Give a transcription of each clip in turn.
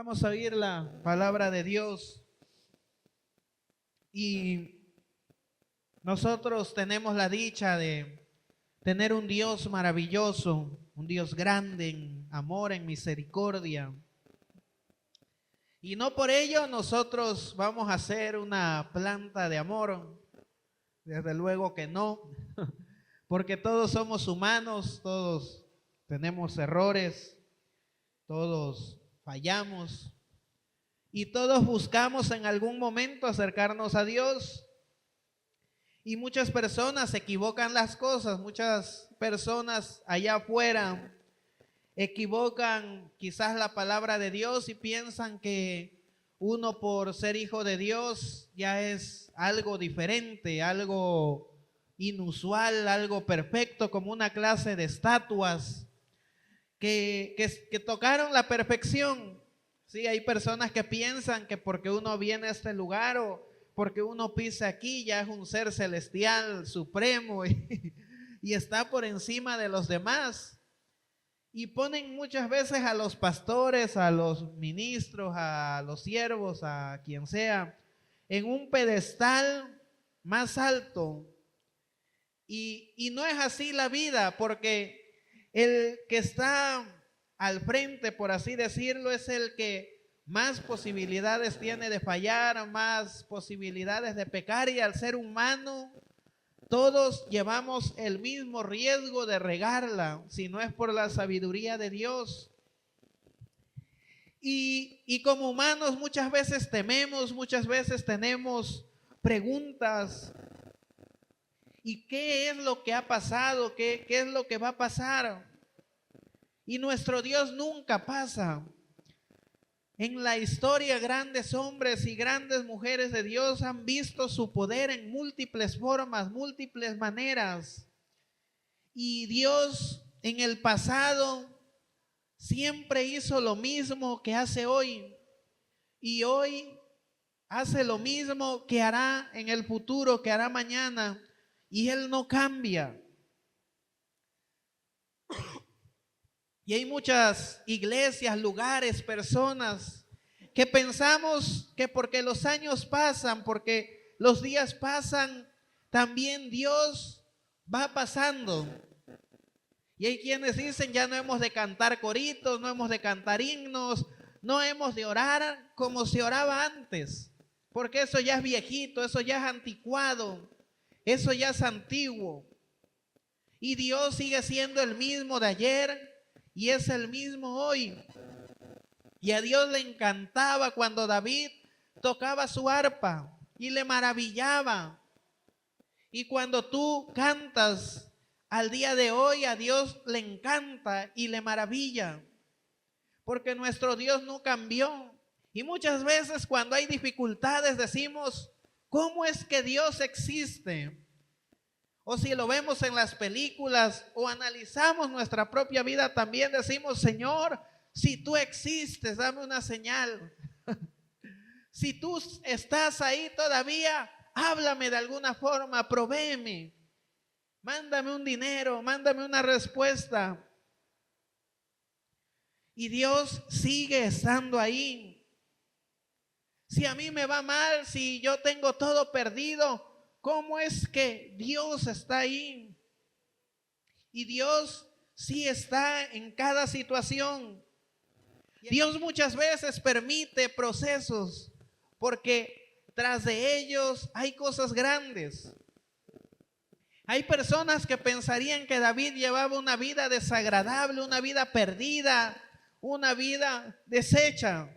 Vamos a oír la palabra de Dios y nosotros tenemos la dicha de tener un Dios maravilloso, un Dios grande en amor, en misericordia. Y no por ello nosotros vamos a ser una planta de amor, desde luego que no, porque todos somos humanos, todos tenemos errores, todos fallamos y todos buscamos en algún momento acercarnos a Dios. Y muchas personas equivocan las cosas, muchas personas allá afuera equivocan quizás la palabra de Dios y piensan que uno por ser hijo de Dios ya es algo diferente, algo inusual, algo perfecto, como una clase de estatuas que tocaron la perfección. Sí, hay personas que piensan que porque uno viene a este lugar o porque uno pisa aquí ya es un ser celestial supremo y está por encima de los demás. Y ponen muchas veces a los pastores, a los ministros, a los siervos, a quien sea, en un pedestal más alto. Y no es así la vida, porque el que está al frente, por así decirlo, es el que más posibilidades tiene de fallar, más posibilidades de pecar, y al ser humano todos llevamos el mismo riesgo de regarla, si no es por la sabiduría de Dios. Y como humanos muchas veces tememos, muchas veces tenemos preguntas. ¿Y qué es lo que ha pasado? ¿Qué es lo que va a pasar? Y nuestro Dios nunca pasa. En la historia, grandes hombres y grandes mujeres de Dios han visto su poder en múltiples formas, múltiples maneras. Y Dios en el pasado siempre hizo lo mismo que hace hoy. Y hoy hace lo mismo que hará en el futuro, que hará mañana. Y Él no cambia. Y hay muchas iglesias, lugares, personas que pensamos que porque los años pasan, porque los días pasan, también Dios va pasando. Y hay quienes dicen, ya no hemos de cantar coritos, no hemos de cantar himnos, no hemos de orar como se oraba antes, porque eso ya es viejito, eso ya es anticuado, eso ya es antiguo. Y Dios sigue siendo el mismo de ayer y es el mismo hoy. Y a Dios le encantaba cuando David tocaba su arpa y le maravillaba. Y cuando tú cantas al día de hoy, a Dios le encanta y le maravilla, porque nuestro Dios no cambió. Y muchas veces cuando hay dificultades decimos, ¿cómo es que Dios existe? O si lo vemos en las películas o analizamos nuestra propia vida, también decimos, Señor, si tú existes, dame una señal. Si tú estás ahí todavía, háblame de alguna forma, provéeme. Mándame un dinero, mándame una respuesta. Y Dios sigue estando ahí. Si a mí me va mal, si yo tengo todo perdido, ¿cómo es que Dios está ahí? Y Dios sí está en cada situación. Dios muchas veces permite procesos porque tras de ellos hay cosas grandes. Hay personas que pensarían que David llevaba una vida desagradable, una vida perdida, una vida deshecha.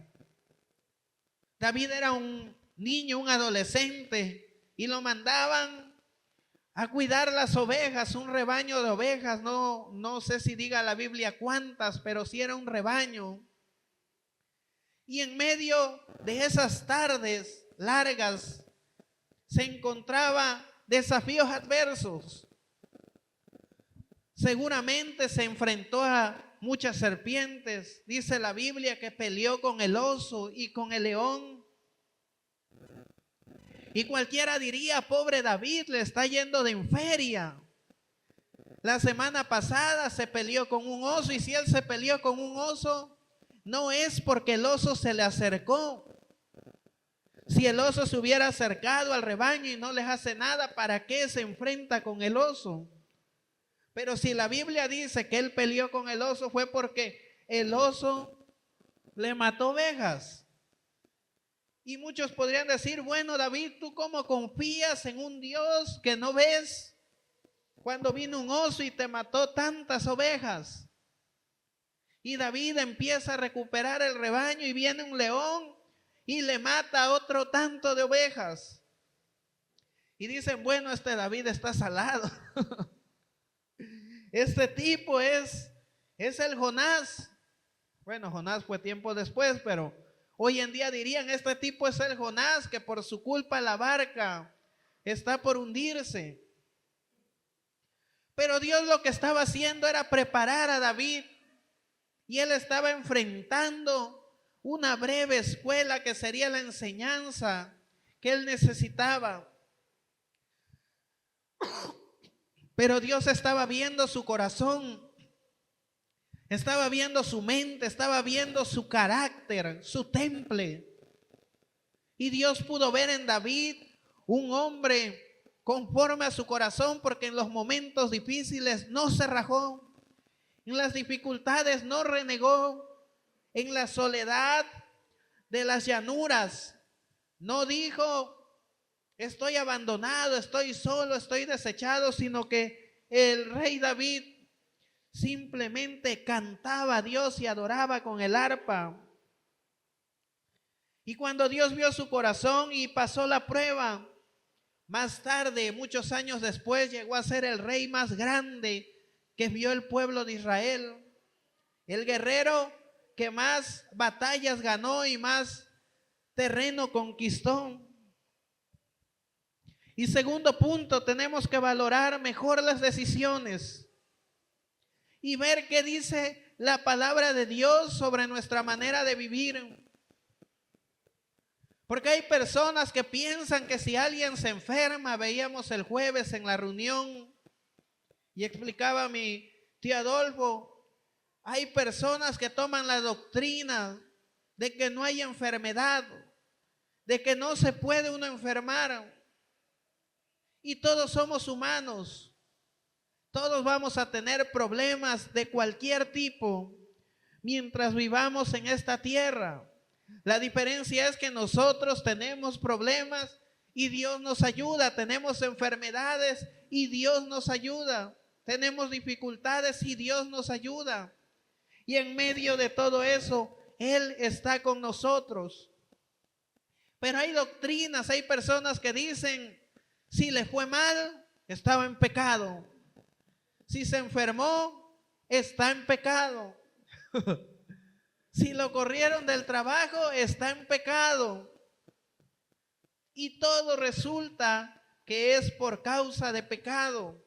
David era un niño, un adolescente, y lo mandaban a cuidar las ovejas, un rebaño de ovejas, no sé si diga la Biblia cuántas, pero sí era un rebaño. Y en medio de esas tardes largas se encontraba desafíos adversos. Seguramente se enfrentó a muchas serpientes. Dice la Biblia que peleó con el oso y con el león. Y cualquiera diría, pobre David, le está yendo de en feria. La semana pasada se peleó con un oso, y si él se peleó con un oso, no es porque el oso se le acercó. Si el oso se hubiera acercado al rebaño y no les hace nada, ¿para qué se enfrenta con el oso? Pero si la Biblia dice que él peleó con el oso, fue porque el oso le mató ovejas. Y muchos podrían decir, bueno, David, ¿tú cómo confías en un Dios que no ves? Cuando vino un oso y te mató tantas ovejas. Y David empieza a recuperar el rebaño y viene un león y le mata a otro tanto de ovejas. Y dicen, bueno, este David está salado. Este tipo es el Jonás. Bueno, Jonás fue tiempo después, pero hoy en día dirían, este tipo es el Jonás que por su culpa la barca está por hundirse. Pero Dios lo que estaba haciendo era preparar a David y él estaba enfrentando una breve escuela que sería la enseñanza que él necesitaba. Pero Dios estaba viendo su corazón, estaba viendo su mente, estaba viendo su carácter, su temple. Y Dios pudo ver en David un hombre conforme a su corazón, porque en los momentos difíciles no se rajó, en las dificultades no renegó, en la soledad de las llanuras no dijo, estoy abandonado, estoy solo, estoy desechado, sino que el rey David simplemente cantaba a Dios y adoraba con el arpa. Y cuando Dios vio su corazón y pasó la prueba, más tarde, muchos años después, llegó a ser el rey más grande que vio el pueblo de Israel, el guerrero que más batallas ganó y más terreno conquistó. Y segundo punto, tenemos que valorar mejor las decisiones y ver qué dice la palabra de Dios sobre nuestra manera de vivir. Porque hay personas que piensan que si alguien se enferma, veíamos el jueves en la reunión y explicaba mi tío Adolfo, hay personas que toman la doctrina de que no hay enfermedad, de que no se puede uno enfermar. Y todos somos humanos, todos vamos a tener problemas de cualquier tipo mientras vivamos en esta tierra. La diferencia es que nosotros tenemos problemas y Dios nos ayuda, tenemos enfermedades y Dios nos ayuda, tenemos dificultades y Dios nos ayuda. Y en medio de todo eso, Él está con nosotros. Pero hay doctrinas, hay personas que dicen, si le fue mal, estaba en pecado. Si se enfermó, está en pecado. Si lo corrieron del trabajo, está en pecado. Y todo resulta que es por causa de pecado.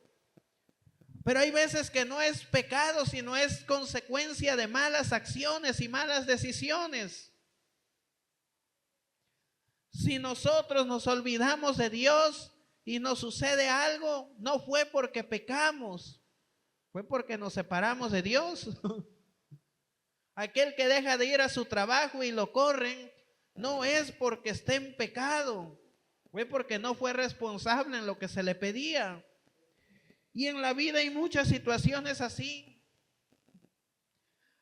Pero hay veces que no es pecado, sino es consecuencia de malas acciones y malas decisiones. Si nosotros nos olvidamos de Dios y nos sucede algo, no fue porque pecamos, fue porque nos separamos de Dios. Aquel que deja de ir a su trabajo y lo corren, no es porque esté en pecado, fue porque no fue responsable en lo que se le pedía. Y en la vida hay muchas situaciones así.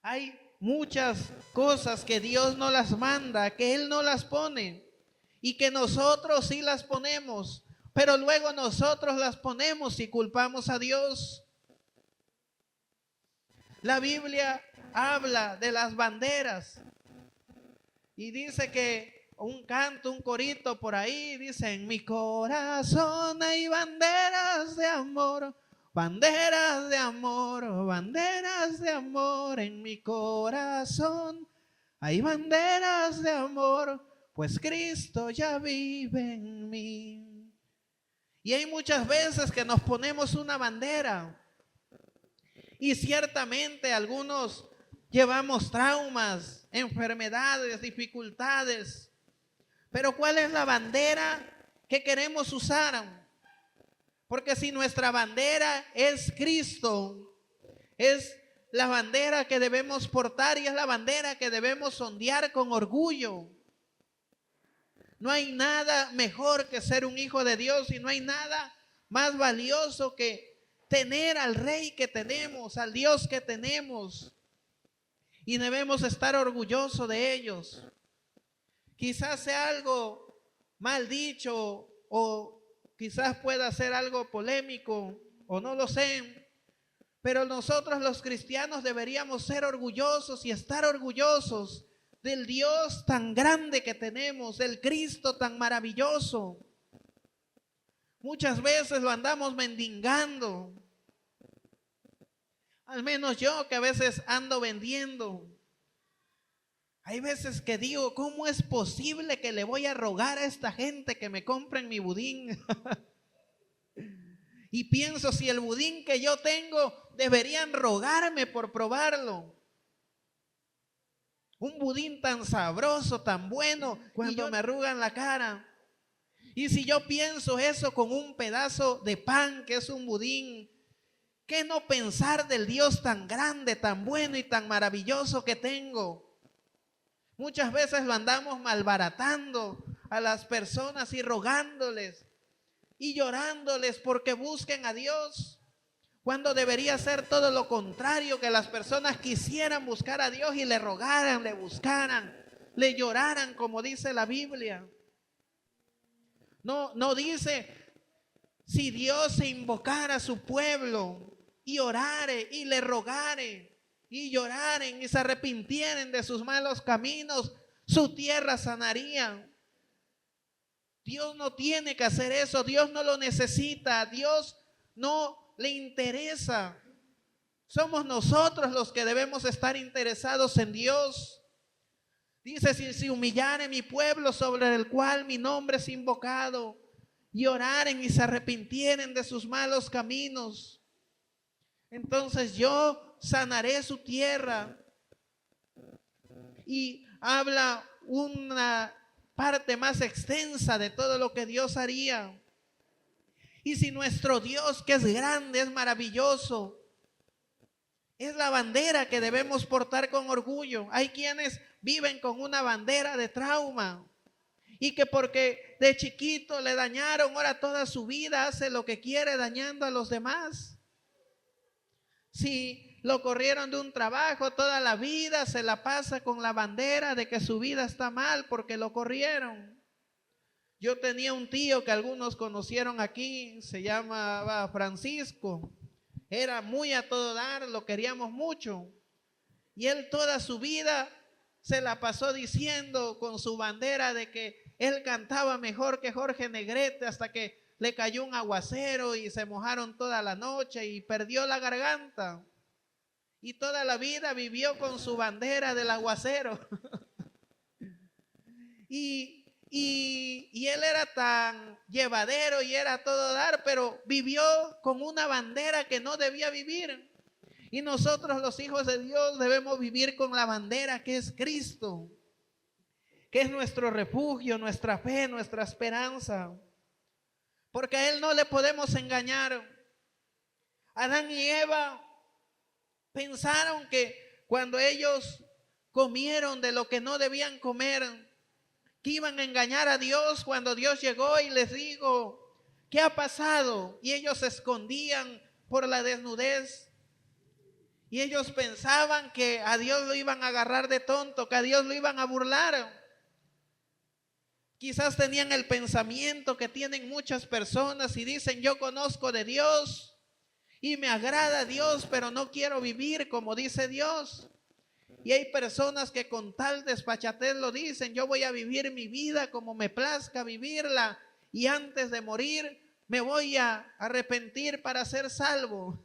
Hay muchas cosas que Dios no las manda, que Él no las pone y que nosotros sí las ponemos, pero luego nosotros las ponemos y culpamos a Dios. La Biblia habla de las banderas y dice que un canto, un corito por ahí, dice, en mi corazón hay banderas de amor, banderas de amor, banderas de amor, en mi corazón hay banderas de amor, pues Cristo ya vive en mí. Y hay muchas veces que nos ponemos una bandera y ciertamente algunos llevamos traumas, enfermedades, dificultades. Pero ¿cuál es la bandera que queremos usar? Porque si nuestra bandera es Cristo, es la bandera que debemos portar y es la bandera que debemos ondear con orgullo. No hay nada mejor que ser un hijo de Dios y no hay nada más valioso que tener al Rey que tenemos, al Dios que tenemos. Y debemos estar orgullosos de ellos. Quizás sea algo mal dicho o quizás pueda ser algo polémico o no lo sé. Pero nosotros los cristianos deberíamos ser orgullosos y estar orgullosos del Dios tan grande que tenemos, del Cristo tan maravilloso. Muchas veces lo andamos mendigando. Al menos yo que a veces ando vendiendo. Hay veces que digo, ¿cómo es posible que le voy a rogar a esta gente que me compren mi budín? Y pienso, si el budín que yo tengo, deberían rogarme por probarlo. Un budín tan sabroso, tan bueno, cuando me arrugan la cara. Y si yo pienso eso con un pedazo de pan que es un budín, ¿qué no pensar del Dios tan grande, tan bueno y tan maravilloso que tengo? Muchas veces lo andamos malbaratando a las personas y rogándoles y llorándoles porque busquen a Dios, cuando debería ser todo lo contrario, que las personas quisieran buscar a Dios y le rogaran, le buscaran, le lloraran, como dice la Biblia. No dice, si Dios se invocara a su pueblo y orare y le rogare y lloraren y se arrepintieren de sus malos caminos, su tierra sanaría. Dios no tiene que hacer eso, Dios no lo necesita, Dios no le interesa. Somos nosotros los que debemos estar interesados en Dios. Dice, si humillare mi pueblo sobre el cual mi nombre es invocado, y oraren y se arrepintieren de sus malos caminos, entonces yo sanaré su tierra. Y habla una parte más extensa de todo lo que Dios haría. Y si nuestro Dios, que es grande, es maravilloso, es la bandera que debemos portar con orgullo. Hay quienes viven con una bandera de trauma y que porque de chiquito le dañaron, ahora toda su vida hace lo que quiere dañando a los demás. Si lo corrieron de un trabajo, toda la vida se la pasa con la bandera de que su vida está mal porque lo corrieron. Yo tenía un tío que algunos conocieron aquí, se llamaba Francisco. Era muy a todo dar, lo queríamos mucho. Y él toda su vida se la pasó diciendo con su bandera de que él cantaba mejor que Jorge Negrete, hasta que le cayó un aguacero y se mojaron toda la noche y perdió la garganta. Y toda la vida vivió con su bandera del aguacero. Y él era tan llevadero y era todo dar, pero vivió con una bandera que no debía vivir. Y nosotros los hijos de Dios debemos vivir con la bandera que es Cristo, que es nuestro refugio, nuestra fe, nuestra esperanza. Porque a Él no le podemos engañar. Adán y Eva pensaron que cuando ellos comieron de lo que no debían comer, que iban a engañar a Dios, cuando Dios llegó y les dijo, ¿qué ha pasado? Y ellos se escondían por la desnudez. Y ellos pensaban que a Dios lo iban a agarrar de tonto, que a Dios lo iban a burlar. Quizás tenían el pensamiento que tienen muchas personas y dicen, yo conozco de Dios y me agrada Dios, pero no quiero vivir como dice Dios. Y hay personas que con tal desfachatez lo dicen, yo voy a vivir mi vida como me plazca vivirla y antes de morir me voy a arrepentir para ser salvo.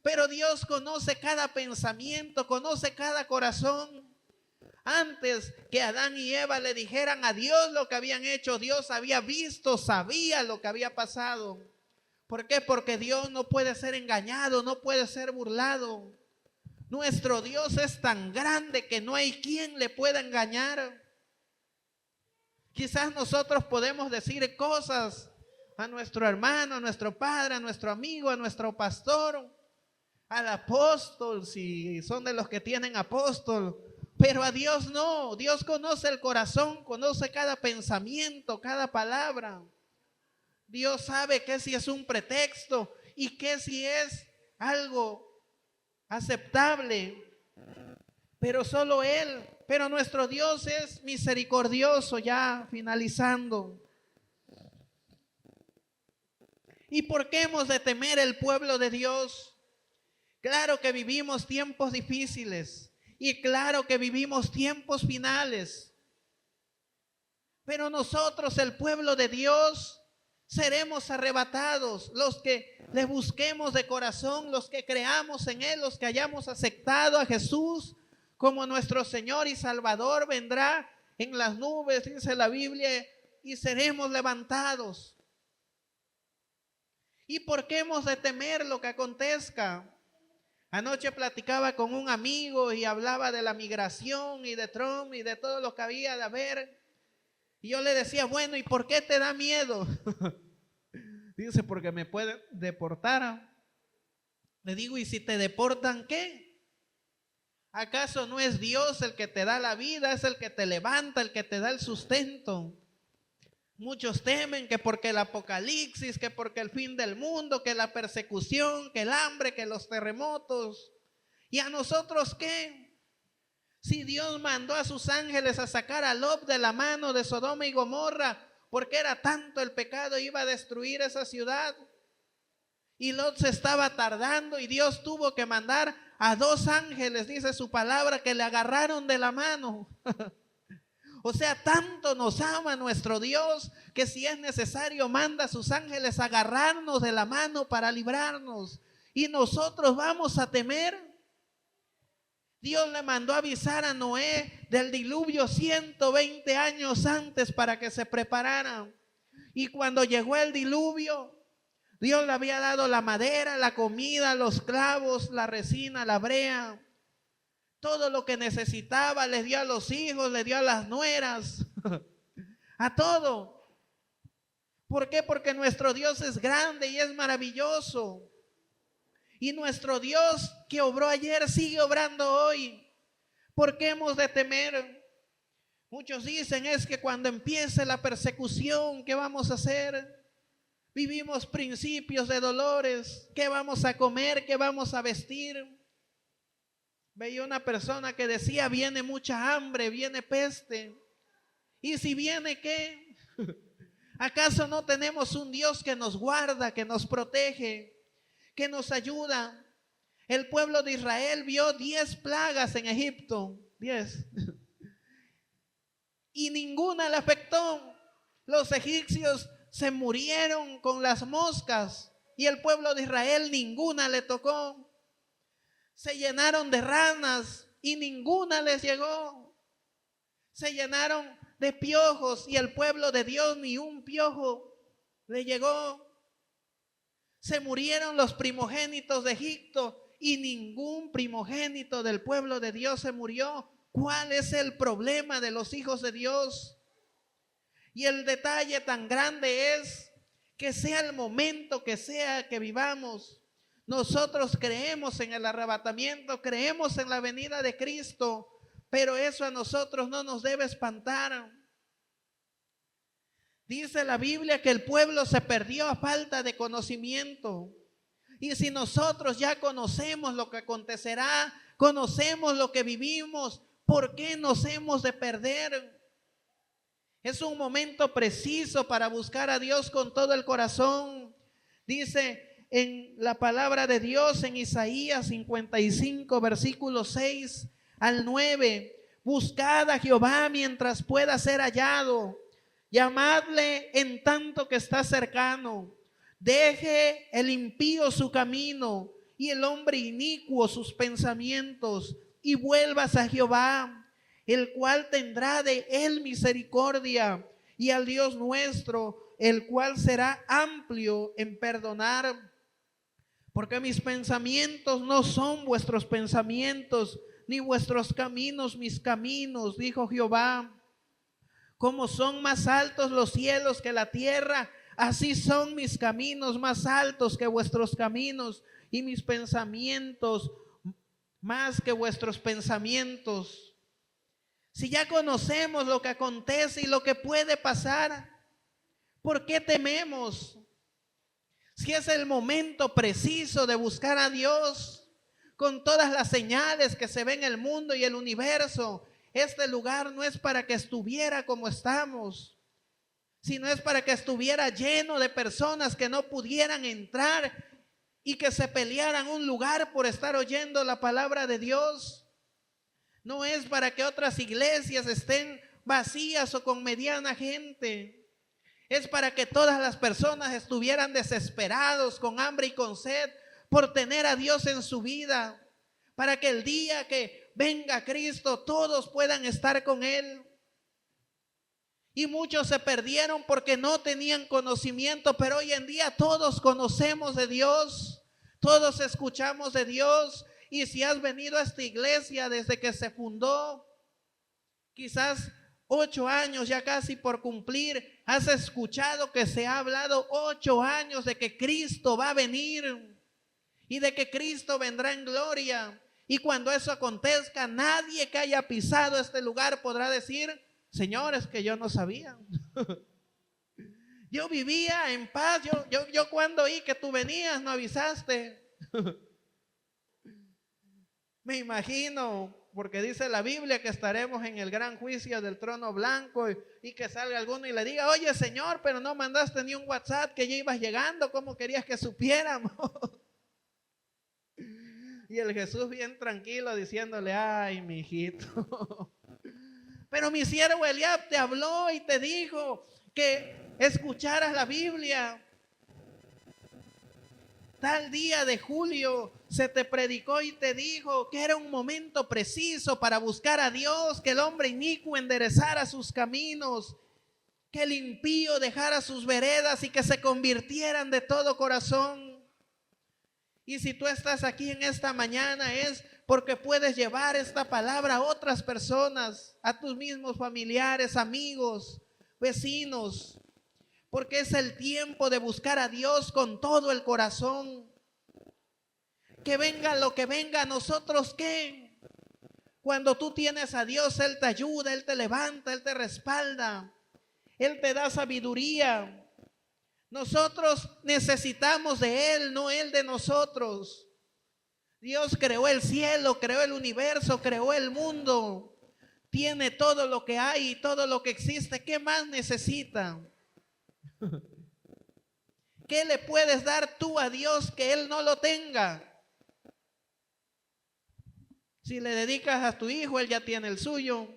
Pero Dios conoce cada pensamiento, conoce cada corazón. Antes que Adán y Eva le dijeran a Dios lo que habían hecho, Dios había visto, sabía lo que había pasado. ¿Por qué? Porque Dios no puede ser engañado, no puede ser burlado. Nuestro Dios es tan grande que no hay quien le pueda engañar. Quizás nosotros podemos decir cosas a nuestro hermano, a nuestro padre, a nuestro amigo, a nuestro pastor, al apóstol, si son de los que tienen apóstol, pero a Dios no. Dios conoce el corazón, conoce cada pensamiento, cada palabra. Dios sabe que si es un pretexto y que si es algo aceptable, pero solo Él. Pero nuestro Dios es misericordioso, ya finalizando. ¿Y por qué hemos de temer el pueblo de Dios? Claro que vivimos tiempos difíciles y claro que vivimos tiempos finales. Pero nosotros, el pueblo de Dios, seremos arrebatados, los que le busquemos de corazón, los que creamos en Él, los que hayamos aceptado a Jesús como nuestro Señor y Salvador. Vendrá en las nubes, dice la Biblia, y seremos levantados. ¿Y por qué hemos de temer lo que acontezca? Anoche platicaba con un amigo y hablaba de la migración y de Trump y de todo lo que había de haber. Y yo le decía, bueno, ¿y por qué te da miedo? Dice, porque me pueden deportar. Le digo, ¿y si te deportan qué? ¿Acaso no es Dios el que te da la vida? Es el que te levanta, el que te da el sustento. Muchos temen que porque el apocalipsis, que porque el fin del mundo, que la persecución, que el hambre, que los terremotos. ¿Y a nosotros qué? Si Dios mandó a sus ángeles a sacar a Lot de la mano de Sodoma y Gomorra, porque era tanto el pecado, iba a destruir esa ciudad. Y Lot se estaba tardando y Dios tuvo que mandar a 2 ángeles, dice su palabra, que le agarraron de la mano. O sea, tanto nos ama nuestro Dios que si es necesario manda a sus ángeles a agarrarnos de la mano para librarnos. Y nosotros vamos a temer. Dios le mandó a avisar a Noé del diluvio 120 años antes para que se preparara. Y cuando llegó el diluvio, Dios le había dado la madera, la comida, los clavos, la resina, la brea. Todo lo que necesitaba, les dio a los hijos, les dio a las nueras, a todo. ¿Por qué? Porque nuestro Dios es grande y es maravilloso. Y nuestro Dios que obró ayer sigue obrando hoy. ¿Por qué hemos de temer? Muchos dicen es que cuando empiece la persecución, ¿qué vamos a hacer? Vivimos principios de dolores. ¿Qué vamos a comer? ¿Qué vamos a vestir? Veía una persona que decía, viene mucha hambre, viene peste. ¿Y si viene qué? ¿Acaso no tenemos un Dios que nos guarda, que nos protege, que nos ayuda? El pueblo de Israel vio 10 plagas en Egipto, 10. Y ninguna le afectó. Los egipcios se murieron con las moscas y el pueblo de Israel ninguna le tocó. Se llenaron de ranas y ninguna les llegó. Se llenaron de piojos y el pueblo de Dios ni un piojo le llegó. Se murieron los primogénitos de Egipto y ningún primogénito del pueblo de Dios se murió. ¿Cuál es el problema de los hijos de Dios? Y el detalle tan grande es que sea el momento que sea que vivamos, nosotros creemos en el arrebatamiento, creemos en la venida de Cristo, pero eso a nosotros no nos debe espantar. Dice la Biblia que el pueblo se perdió a falta de conocimiento. Y si nosotros ya conocemos lo que acontecerá, conocemos lo que vivimos, ¿por qué nos hemos de perder? Es un momento preciso para buscar a Dios con todo el corazón. Dice en la palabra de Dios en Isaías 55, versículos 6 al 9, buscad a Jehová mientras pueda ser hallado, llamadle en tanto que está cercano. Deje el impío su camino y el hombre inicuo sus pensamientos, y vuelvas a Jehová, el cual tendrá de él misericordia, y al Dios nuestro, el cual será amplio en perdonar. Porque mis pensamientos no son vuestros pensamientos, ni vuestros caminos mis caminos, dijo Jehová. Como son más altos los cielos que la tierra, así son mis caminos más altos que vuestros caminos y mis pensamientos más que vuestros pensamientos. Si ya conocemos lo que acontece y lo que puede pasar, ¿por qué tememos? Si es el momento preciso de buscar a Dios, con todas las señales que se ven en el mundo y el universo, este lugar no es para que estuviera como estamos, sino es para que estuviera lleno de personas que no pudieran entrar y que se pelearan un lugar por estar oyendo la palabra de Dios. No es para que otras iglesias estén vacías o con mediana gente. Es para que todas las personas estuvieran desesperados, con hambre y con sed, por tener a Dios en su vida. Para que el día que venga Cristo, todos puedan estar con Él. Y muchos se perdieron porque no tenían conocimiento, pero hoy en día todos conocemos de Dios, todos escuchamos de Dios. Y si has venido a esta iglesia desde que se fundó, quizás 8 años ya casi por cumplir, has escuchado que se ha hablado 8 años de que Cristo va a venir y de que Cristo vendrá en gloria. Y cuando eso acontezca, nadie que haya pisado este lugar podrá decir: señores, que yo no sabía. Yo vivía en paz. Yo cuando oí que tú venías, no avisaste. Me imagino, porque dice la Biblia que estaremos en el gran juicio del trono blanco y que salga alguno y le diga: oye, Señor, pero no mandaste ni un WhatsApp que ya ibas llegando, ¿cómo querías que supiéramos? Y el Jesús bien tranquilo diciéndole: ay, mi hijito. Pero mi siervo Eliab te habló y te dijo que escucharas la Biblia. Tal día de julio se te predicó y te dijo que era un momento preciso para buscar a Dios, que el hombre inicuo enderezara sus caminos, que el impío dejara sus veredas y que se convirtieran de todo corazón. Y si tú estás aquí en esta mañana es porque puedes llevar esta palabra a otras personas, a tus mismos familiares, amigos, vecinos, porque es el tiempo de buscar a Dios con todo el corazón. Que venga lo que venga, ¿nosotros qué? Cuando tú tienes a Dios, Él te ayuda, Él te levanta, Él te respalda, Él te da sabiduría. Nosotros necesitamos de Él, no Él de nosotros. Dios creó el cielo, creó el universo, creó el mundo. Tiene todo lo que hay y todo lo que existe. ¿Qué más necesita? ¿Qué le puedes dar tú a Dios que Él no lo tenga? Si le dedicas a tu hijo, Él ya tiene el suyo.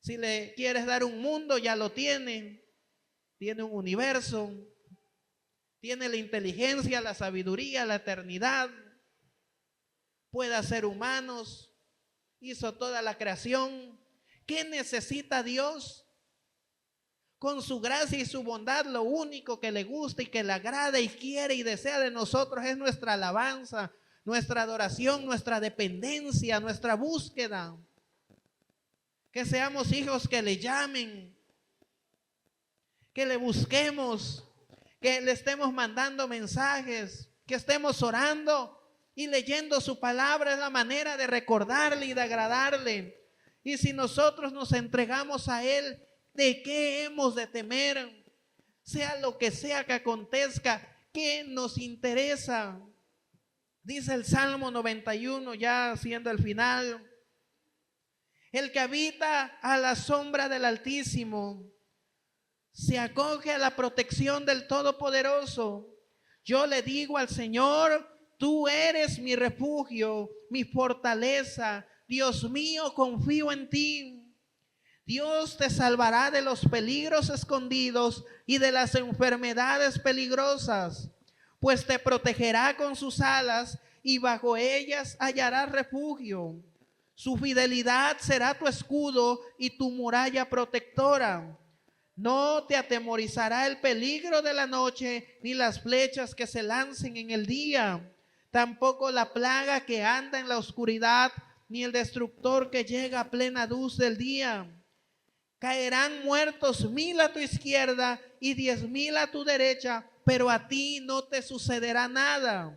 Si le quieres dar un mundo, ya lo tiene. Tiene un universo. Tiene la inteligencia, la sabiduría, la eternidad. Puede hacer humanos. Hizo toda la creación. ¿Qué necesita Dios? Con su gracia y su bondad, lo único que le gusta y que le agrada y quiere y desea de nosotros es nuestra alabanza, nuestra adoración, nuestra dependencia, nuestra búsqueda. Que seamos hijos que le llamen, que le busquemos, que le estemos mandando mensajes, que estemos orando y leyendo su palabra. Es la manera de recordarle y de agradarle. Y si nosotros nos entregamos a Él, ¿de qué hemos de temer? Sea lo que sea que acontezca, ¿qué nos interesa? Dice el Salmo 91, ya siendo el final: el que habita a la sombra del Altísimo se acoge a la protección del Todopoderoso. Yo le digo al Señor: tú eres mi refugio, mi fortaleza. Dios mío, confío en ti. Dios te salvará de los peligros escondidos y de las enfermedades peligrosas, pues te protegerá con sus alas y bajo ellas hallarás refugio. Su fidelidad será tu escudo y tu muralla protectora. No te atemorizará el peligro de la noche, ni las flechas que se lancen en el día, tampoco la plaga que anda en la oscuridad, ni el destructor que llega a plena luz del día. Caerán muertos 1000 a tu izquierda y 10,000 a tu derecha, pero a ti no te sucederá nada.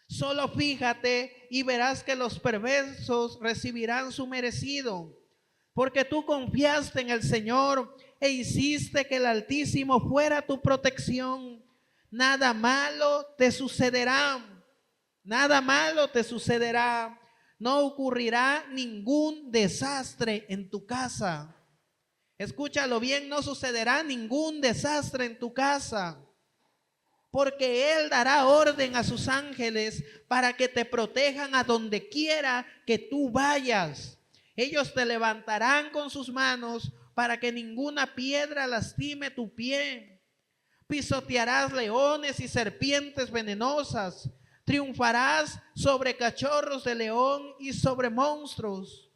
Solo fíjate y verás que los perversos recibirán su merecido, porque tú confiaste en el Señor e hiciste que el Altísimo fuera tu protección. Nada malo te sucederá, nada malo te sucederá. No ocurrirá ningún desastre en tu casa. Escúchalo bien, no sucederá ningún desastre en tu casa, porque Él dará orden a sus ángeles para que te protejan a donde quiera que tú vayas. Ellos te levantarán con sus manos para que ninguna piedra lastime tu pie. Pisotearás leones y serpientes venenosas. Triunfarás sobre cachorros de león y sobre monstruos.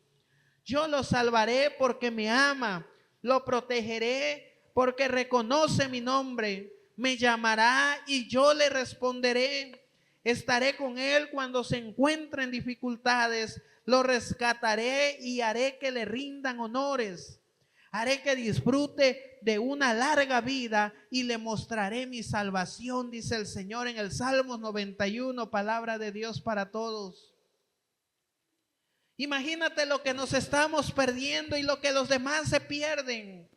Yo lo salvaré porque me ama. Lo protegeré porque reconoce mi nombre. Me llamará y yo le responderé. Estaré con él cuando se encuentre en dificultades. Lo rescataré y haré que le rindan honores. Haré que disfrute de una larga vida y le mostraré mi salvación, dice el Señor en el Salmos 91, palabra de Dios para todos. Imagínate lo que nos estamos perdiendo y lo que los demás se pierden.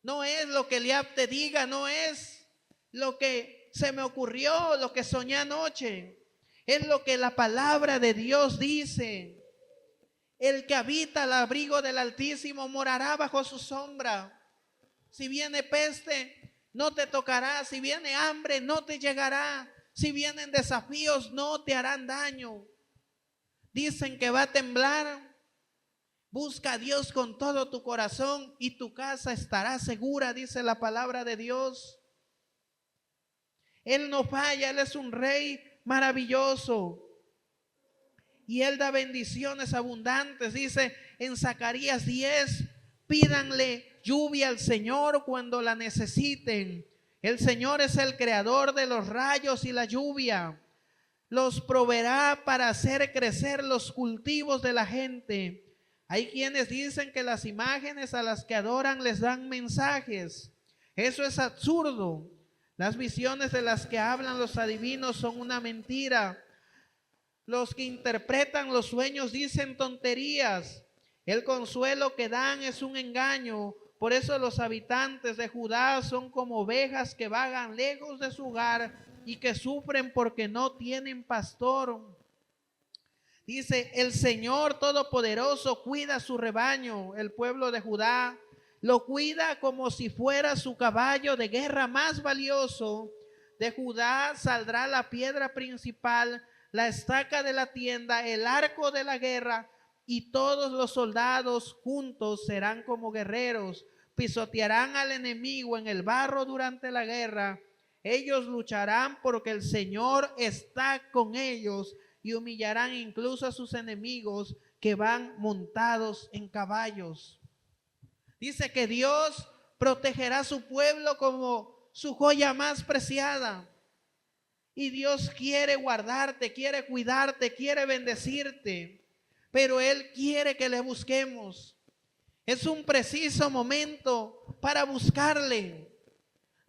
No es lo que Eliab te diga, no es lo que se me ocurrió, lo que soñé anoche. Es lo que la palabra de Dios dice. El que habita al abrigo del Altísimo morará bajo su sombra. Si viene peste, no te tocará. Si viene hambre, no te llegará. Si vienen desafíos, no te harán daño. Dicen que va a temblar. Busca a Dios con todo tu corazón y tu casa estará segura, dice la palabra de Dios. Él no falla, Él es un rey maravilloso. Y Él da bendiciones abundantes. Dice en Zacarías 10, pídanle lluvia al Señor cuando la necesiten. El Señor es el creador de los rayos y la lluvia. Los proveerá para hacer crecer los cultivos de la gente. Hay quienes dicen que las imágenes a las que adoran les dan mensajes. Eso es absurdo. Las visiones de las que hablan los adivinos son una mentira. Los que interpretan los sueños dicen tonterías. El consuelo que dan es un engaño. Por eso los habitantes de Judá son como ovejas que vagan lejos de su hogar y que sufren porque no tienen pastor. Dice, el Señor Todopoderoso cuida su rebaño, el pueblo de Judá. Lo cuida como si fuera su caballo de guerra más valioso. De Judá saldrá la piedra principal, la estaca de la tienda, el arco de la guerra, y todos los soldados juntos serán como guerreros. Pisotearán al enemigo en el barro durante la guerra. Ellos lucharán porque el Señor está con ellos y humillarán incluso a sus enemigos que van montados en caballos. Dice que Dios protegerá a su pueblo como su joya más preciada. Y Dios quiere guardarte, quiere cuidarte, quiere bendecirte, pero Él quiere que le busquemos. Es un preciso momento para buscarle.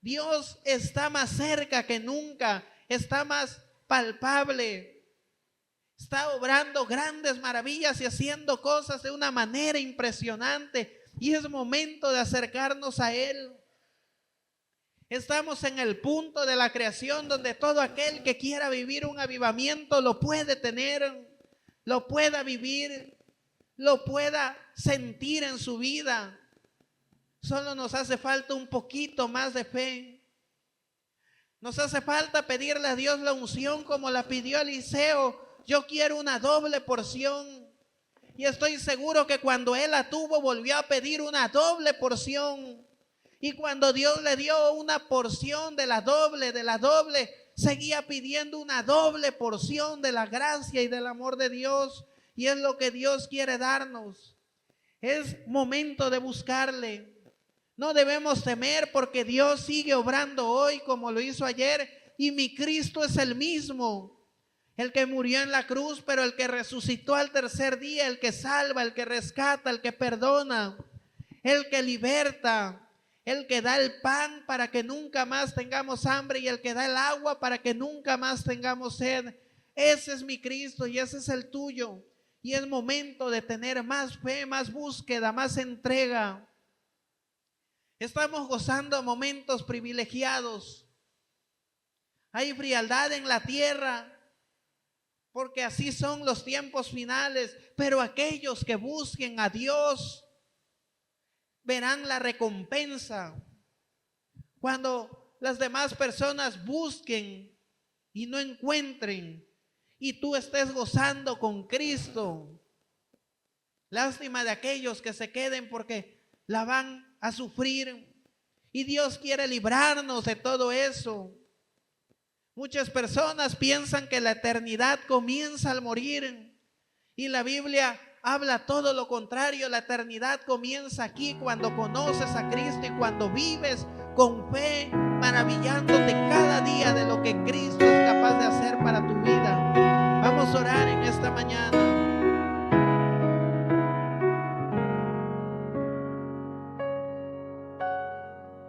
Dios está más cerca que nunca, está más palpable, está obrando grandes maravillas y haciendo cosas de una manera impresionante, y es momento de acercarnos a Él. Estamos en el punto de la creación donde todo aquel que quiera vivir un avivamiento lo puede tener, lo pueda vivir, lo pueda sentir en su vida. Solo nos hace falta un poquito más de fe. Nos hace falta pedirle a Dios la unción como la pidió Eliseo. Yo quiero una doble porción. Y estoy seguro que cuando él la tuvo, volvió a pedir una doble porción. Y cuando Dios le dio una porción de la doble, seguía pidiendo una doble porción de la gracia y del amor de Dios. Y es lo que Dios quiere darnos. Es momento de buscarle. No debemos temer porque Dios sigue obrando hoy como lo hizo ayer y mi Cristo es el mismo. el que murió en la cruz, pero el que resucitó al tercer día, el que salva, el que rescata, el que perdona, el que liberta, el que da el pan para que nunca más tengamos hambre y el que da el agua para que nunca más tengamos sed. Ese es mi Cristo y ese es el tuyo. Y es momento de tener más fe, más búsqueda, más entrega. Estamos gozando momentos privilegiados. Hay frialdad en la tierra, porque así son los tiempos finales. Pero aquellos que busquen a Dios verán la recompensa. Cuando las demás personas busquen y no encuentren, y tú estés gozando con Cristo. Lástima de aquellos que se queden porque la van a sufrir. Y Dios quiere librarnos de todo eso. Muchas personas piensan que la eternidad comienza al morir. Y la Biblia habla todo lo contrario. La eternidad comienza aquí cuando conoces a Cristo y cuando vives con fe, maravillándote cada día de lo que Cristo es capaz de hacer para tu vida. Vamos a orar en esta mañana.